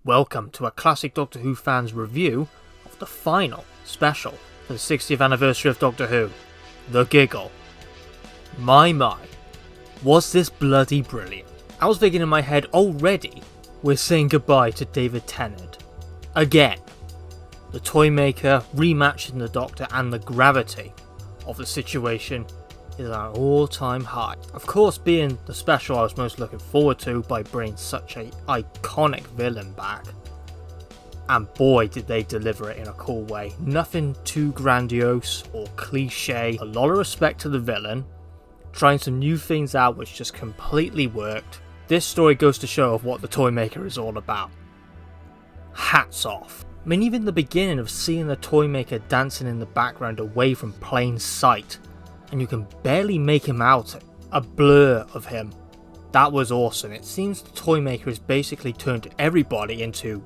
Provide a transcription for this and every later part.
Welcome to a classic Doctor Who fans review of the final special for the 60th anniversary of Doctor Who, The Giggle. My, was this bloody brilliant. I was thinking in my head already, we're saying goodbye to David Tennant. Again. The Toymaker rematching the Doctor, and the gravity of the situation is at an all-time high. Of course, being the special I was most looking forward to by bringing such an iconic villain back. And boy did they deliver it in a cool way. Nothing too grandiose or cliche. A lot of respect to the villain. Trying some new things out which just completely worked. This story goes to show of what the Toymaker is all about. Hats off. I mean, even the beginning of seeing the Toymaker dancing in the background away from plain sight, and you can barely make him out, a blur of him. That was awesome. It seems the Toymaker has basically turned everybody into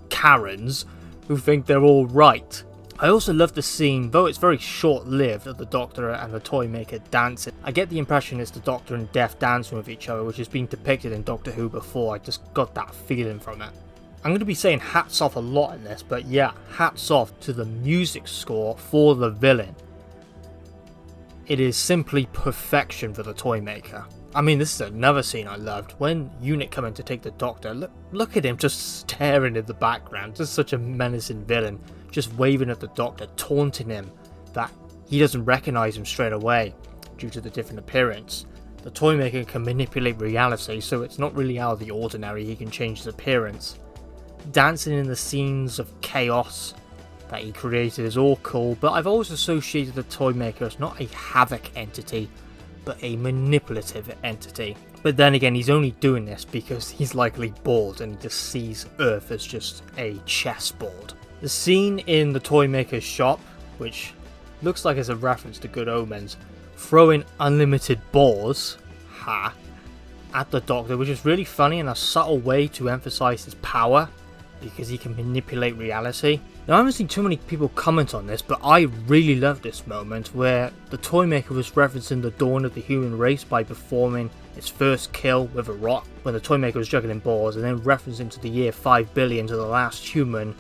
Karens who think they're all right. I also love the scene, though it's very short-lived, of the Doctor and the Toymaker dancing. I get the impression it's the Doctor and Death dancing with each other, which has been depicted in Doctor Who before. I just got that feeling from it. I'm going to be saying hats off a lot in this, but yeah, hats off to the music score for the villain. It is simply perfection for the Toymaker. I mean, this is another scene I loved. When Unit come in to take the Doctor, look at him just staring in the background. Just such a menacing villain, just waving at the Doctor, taunting him that he doesn't recognise him straight away due to the different appearance. The Toymaker can manipulate reality, so it's not really out of the ordinary. He can change his appearance. Dancing in the scenes of chaos that he created is all cool, but I've always associated the Toymaker as not a havoc entity, but a manipulative entity. But then again, he's only doing this because he's likely bored and he just sees Earth as just a chessboard. The scene in the Toymaker's shop, which looks like it's a reference to Good Omens, throwing unlimited balls, at the Doctor, which is really funny and a subtle way to emphasise his power, because he can manipulate reality. Now, I haven't seen too many people comment on this, but I really love this moment where the Toymaker was referencing the dawn of the human race by performing its first kill with a rock, when the Toymaker was juggling balls, and then referencing to the year 5 billion to the last human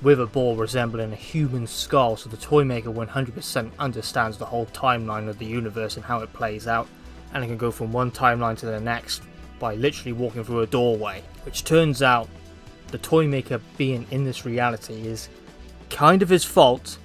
with a ball resembling a human skull, so the Toymaker 100% understands the whole timeline of the universe and how it plays out, and it can go from one timeline to the next by literally walking through a doorway, which turns out the Toymaker being in this reality is kind of his fault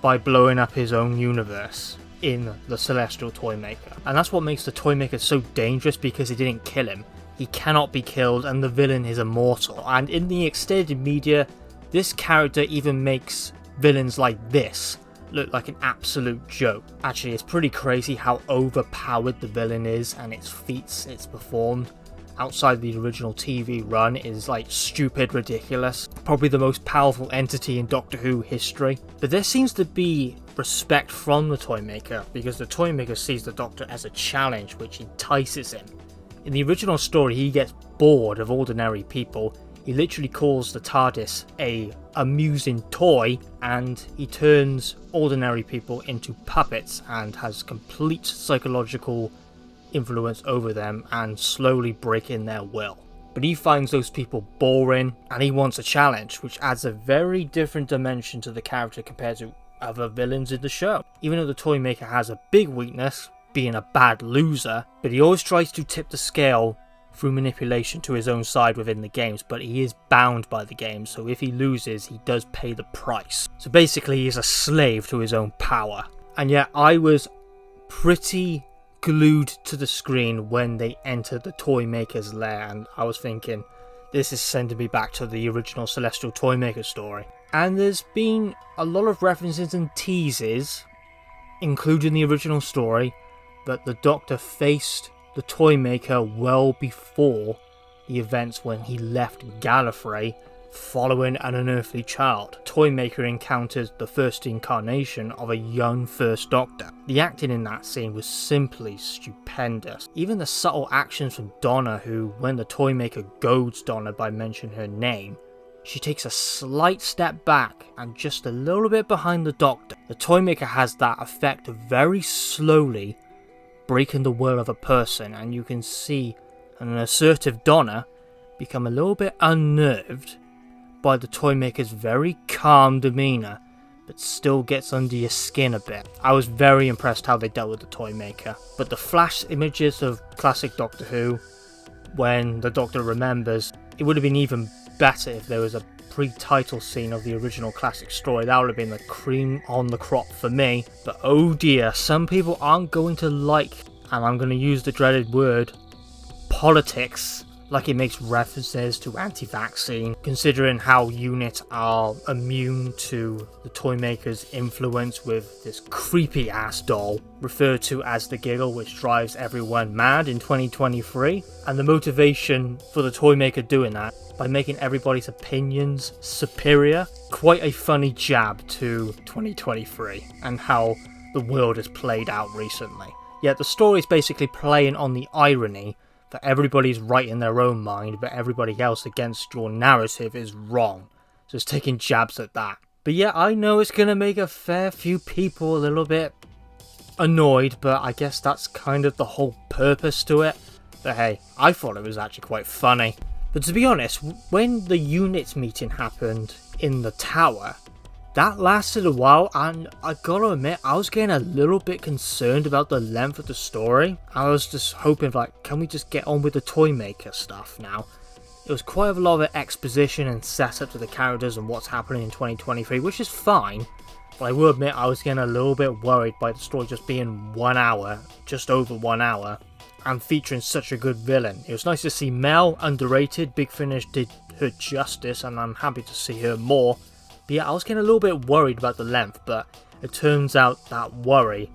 by blowing up his own universe in the Celestial Toymaker. And that's what makes the Toymaker so dangerous, because he didn't kill him. He cannot be killed, and the villain is immortal. And in the extended media, this character even makes villains like this look like an absolute joke. Actually, it's pretty crazy how overpowered the villain is, and its feats it's performed outside the original TV run is like stupid ridiculous. Probably the most powerful entity in Doctor Who history. But there seems to be respect from the Toymaker, because the Toymaker sees the Doctor as a challenge which entices him. In the original story, he gets bored of ordinary people. He literally calls the TARDIS a amusing toy, and he turns ordinary people into puppets and has complete psychological influence over them and slowly breaking their will. But he finds those people boring, and he wants a challenge, which adds a very different dimension to the character compared to other villains in the show. Even though the Toymaker has a big weakness, being a bad loser, but he always tries to tip the scale through manipulation to his own side within the games, but he is bound by the game, so if he loses, he does pay the price. So basically, he's a slave to his own power. And yet, I was pretty glued to the screen when they entered the Toymaker's lair, and I was thinking, this is sending me back to the original Celestial Toymaker story. And there's been a lot of references and teases, including the original story, that the Doctor faced the Toymaker well before the events when he left Gallifrey following an unearthly child. Toymaker encounters the first incarnation of a young First Doctor. The acting in that scene was simply stupendous. Even the subtle actions from Donna, who, when the Toymaker goads Donna by mentioning her name, she takes a slight step back and just a little bit behind the Doctor. The Toymaker has that effect of very slowly breaking the will of a person, and you can see an assertive Donna become a little bit unnerved by the Toymaker's very calm demeanour, but still gets under your skin a bit. I was very impressed how they dealt with the Toymaker, but the flash images of classic Doctor Who, when the Doctor remembers, it would have been even better if there was a pre-title scene of the original classic story. That would have been the cream on the crop for me, but oh dear, some people aren't going to like, and I'm going to use the dreaded word, politics, like it makes references to anti-vaccine, considering how units are immune to the Toymaker's influence with this creepy ass doll, referred to as the Giggle, which drives everyone mad in 2023, and the motivation for the Toymaker doing that, by making everybody's opinions superior. Quite a funny jab to 2023, and how the world has played out recently. Yet the story is basically playing on the irony that everybody's right in their own mind, but everybody else against your narrative is wrong. So it's taking jabs at that. But yeah, I know it's going to make a fair few people a little bit annoyed, but I guess that's kind of the whole purpose to it. But hey, I thought it was actually quite funny. But to be honest, when the units meeting happened in the tower, that lasted a while, and I gotta admit, I was getting a little bit concerned about the length of the story. I was just hoping, like, can we just get on with the Toymaker stuff now? It was quite a lot of exposition and setup to the characters and what's happening in 2023, which is fine. But I will admit, I was getting a little bit worried by the story just being 1 hour, just over 1 hour, and featuring such a good villain. It was nice to see Mel, underrated. Big Finish did her justice, and I'm happy to see her more. But yeah, I was getting a little bit worried about the length, but it turns out that worry,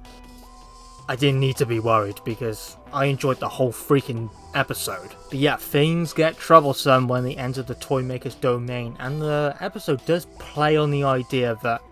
I didn't need to be worried because I enjoyed the whole freaking episode. But yeah, things get troublesome when they enter the Toymaker's domain, and the episode does play on the idea that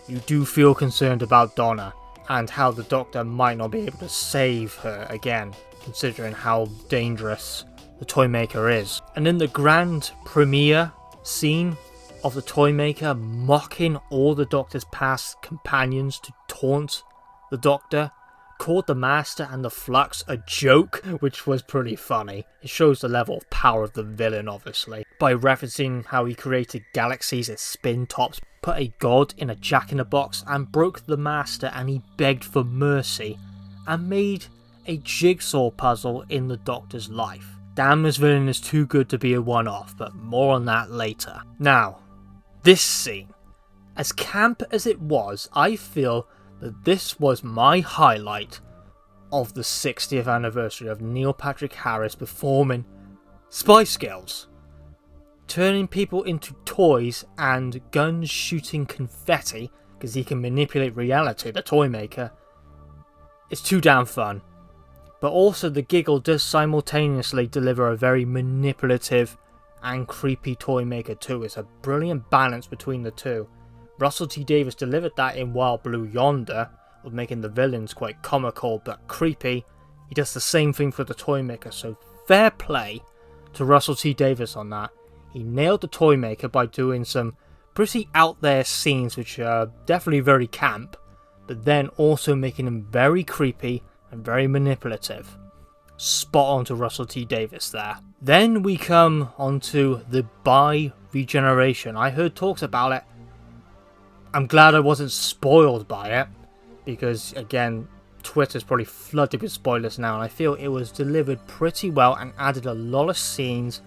you do feel concerned about Donna, and how the Doctor might not be able to save her again, considering how dangerous the Toymaker is. And in the grand premiere scene of the Toymaker mocking all the Doctor's past companions to taunt the Doctor, called the Master and the Flux a joke, which was pretty funny. It shows the level of power of the villain, obviously, by referencing how he created galaxies as spin tops, put a god in a jack-in-a-box, and broke the Master, and he begged for mercy, and made a jigsaw puzzle in the Doctor's life. Damn, this villain is too good to be a one-off, but more on that later. Now, this scene, as camp as it was, I feel that this was my highlight of the 60th anniversary of Neil Patrick Harris performing Spice Girls. Turning people into toys and guns shooting confetti, because he can manipulate reality, the Toymaker. It's too damn fun. But also the Giggle does simultaneously deliver a very manipulative and creepy Toymaker too. It's a brilliant balance between the two. Russell T Davies delivered that in Wild Blue Yonder, of making the villains quite comical but creepy. He does the same thing for the Toymaker, so fair play to Russell T Davies on that. He nailed the Toymaker by doing some pretty out there scenes which are definitely very camp, but then also making him very creepy and very manipulative. Spot on to Russell T Davies there. Then we come onto the Regeneration. I heard talks about it. I'm glad I wasn't spoiled by it, because again, Twitter's probably flooded with spoilers now, and I feel it was delivered pretty well and added a lot of scenes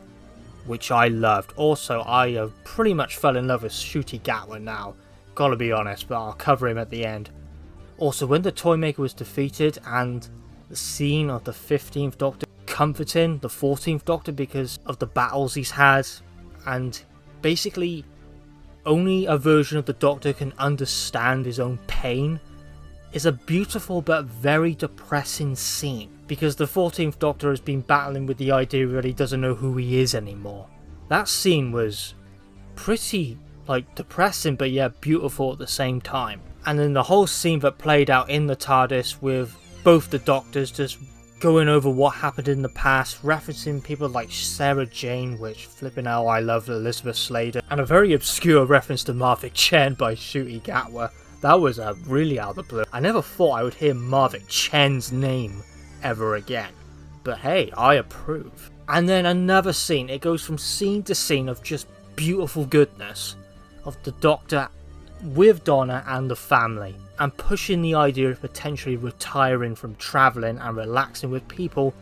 which I loved. Also, I have pretty much fell in love with Ncuti Gatwa now, gotta be honest, but I'll cover him at the end. Also, when the Toymaker was defeated, and the scene of the 15th Doctor comforting the 14th Doctor because of the battles he's had, and basically only a version of the Doctor can understand his own pain, is a beautiful but very depressing scene, because the 14th Doctor has been battling with the idea that he doesn't know who he is anymore. That scene was pretty, depressing, but yeah, beautiful at the same time. And then the whole scene that played out in the TARDIS with both the Doctors just going over what happened in the past, referencing people like Sarah Jane, which flipping out I love Elizabeth Slater, and a very obscure reference to Marvick Chen by Ncuti Gatwa. That was really out of the blue. I never thought I would hear Marvick Chen's name ever again. But hey, I approve. And then another scene, it goes from scene to scene of just beautiful goodness of the Doctor with Donna and the family, and pushing the idea of potentially retiring from travelling and relaxing with people,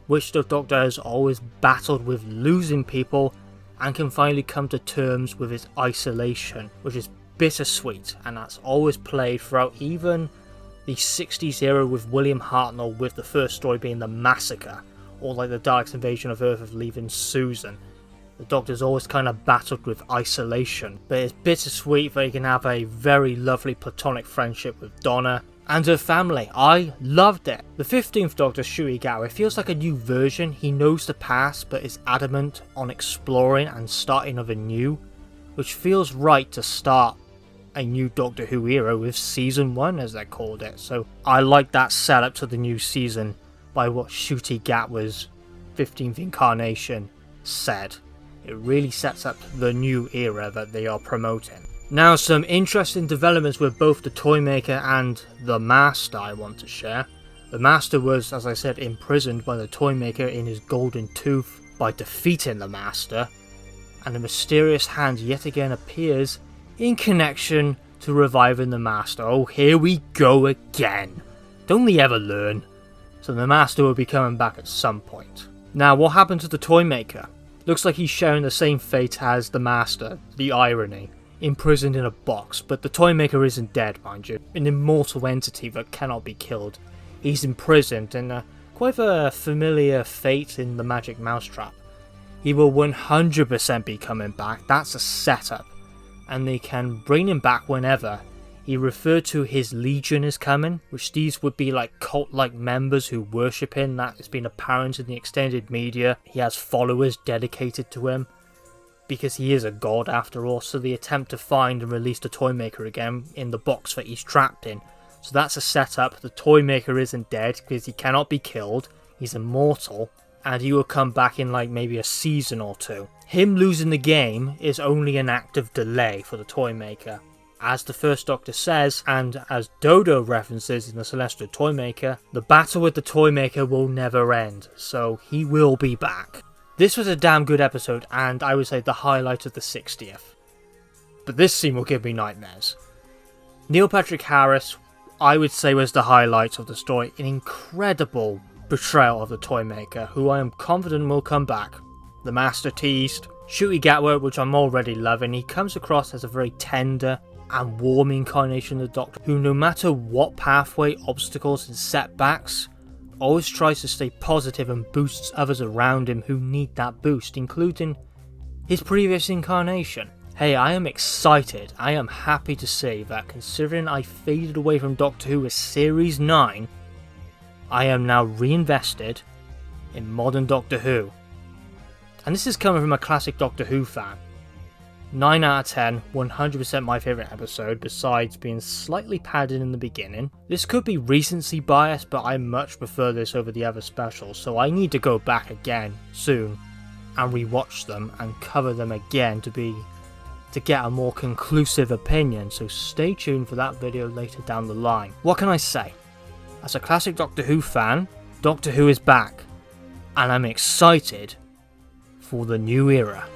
which the Doctor has always battled with losing people, and can finally come to terms with his isolation, which is bittersweet, and that's always played throughout even the 60s era with William Hartnell, with the first story being The Massacre, or like the Daleks' invasion of Earth of leaving Susan. The Doctor's always kind of battled with isolation, but it's bittersweet that he can have a very lovely platonic friendship with Donna and her family. I loved it. The 15th Doctor, Shuey Gatwa, feels like a new version. He knows the past but is adamant on exploring and starting of a new, which feels right to start a new Doctor Who era with season 1, as they called it. So I like that setup to the new season by what Ncuti Gatwa's 15th incarnation said. It really sets up the new era that they are promoting. Now, some interesting developments with both the Toymaker and the Master I want to share. The Master was, as I said, imprisoned by the Toymaker in his golden tooth by defeating the Master, and a mysterious hand yet again appears in connection to reviving the Master. Oh, here we go again. Don't they ever learn? So the Master will be coming back at some point. Now, what happened to the Toymaker? Looks like he's sharing the same fate as the Master, the irony, imprisoned in a box, but the Toymaker isn't dead, mind you, an immortal entity that cannot be killed. He's imprisoned in quite a familiar fate in the Magic Mousetrap. He will 100% be coming back, that's a setup, and they can bring him back whenever. He referred to his Legion as coming, which these would be like cult-like members who worship him. That has been apparent in the extended media. He has followers dedicated to him, because he is a god after all. So they attempt to find and release the Toymaker again in the box that he's trapped in. So that's a setup. The Toymaker isn't dead because he cannot be killed. He's immortal, and he will come back in like maybe a season or two. Him losing the game is only an act of delay for the Toymaker. As the First Doctor says, and as Dodo references in the Celestial Toymaker, the battle with the Toymaker will never end, so he will be back. This was a damn good episode, and I would say the highlight of the 60th. But this scene will give me nightmares. Neil Patrick Harris, I would say, was the highlight of the story. An incredible portrayal of the Toymaker, who I am confident will come back. The Master teased. Ncuti Gatwa, which I'm already loving, he comes across as a very tender and warm incarnation of the Doctor, who no matter what pathway, obstacles and setbacks, always tries to stay positive and boosts others around him who need that boost, including his previous incarnation. Hey, I am excited. I am happy to say that considering I faded away from Doctor Who as Series 9, I am now reinvested in modern Doctor Who. And this is coming from a classic Doctor Who fan. 9 out of 10, 100% my favourite episode, besides being slightly padded in the beginning. This could be recency bias, but I much prefer this over the other specials, so I need to go back again soon and rewatch them and cover them again to get a more conclusive opinion, so stay tuned for that video later down the line. What can I say? As a classic Doctor Who fan, Doctor Who is back, and I'm excited for the new era.